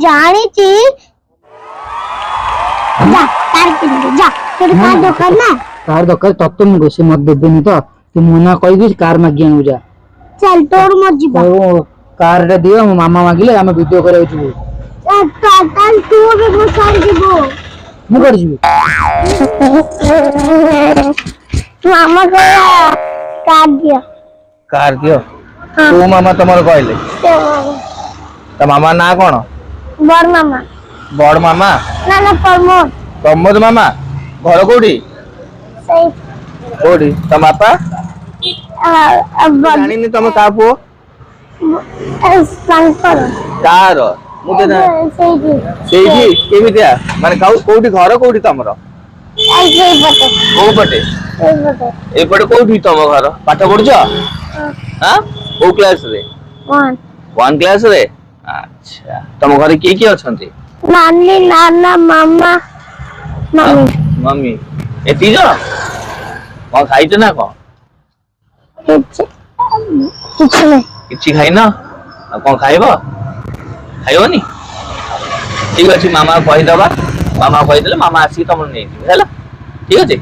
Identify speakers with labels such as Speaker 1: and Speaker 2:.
Speaker 1: ଜାଣିଛି ଯା ତାର କିଣିଦେ ଯା ତୋର କାର ଦରକାର ନା
Speaker 2: କାର ଦରକାର ତତେ ମୁଁ ସେ ମତ ଦେବେନି ତ ତୁ ମନା କହିବି କାର ମାଗି ଆଣୁ ଯା
Speaker 1: चल तोर मत जीवा
Speaker 2: कार रे दियो मो मामा मागिले हम वीडियो करे छिबो
Speaker 1: कल तू भी मो सार जीवो
Speaker 2: मु कर छिबो
Speaker 1: मामा कहला
Speaker 3: कार दियो तू मामा तमर कहले त मामा ना कोन
Speaker 1: बड़ मामा ना ना
Speaker 3: प्रमोद मामा घर कोडी
Speaker 1: सही
Speaker 3: कोडी त मापा
Speaker 1: अब
Speaker 3: जानी नि तम का पो
Speaker 1: संकर
Speaker 3: कार मु के ना सेही केमितिया माने कोडी घर कोडी तमर
Speaker 1: ऐसे बटे
Speaker 3: को पटे ए पटे कोडी तम घर पाठ पढछ हां ओ क्लास रे वन क्लास रे अच्छा तम घर की अछंती
Speaker 1: नानी नाना मामा मम्मी
Speaker 3: मम्मी एती जो कोन खाइछ ना को
Speaker 1: कुछ नहीं
Speaker 3: किछि खाइ ना कोन खाइबो खाइबोनी ठीक अछि मामा कहि दबा मामा कहि देले मामा आसी तमन नै हेला ठीक अछि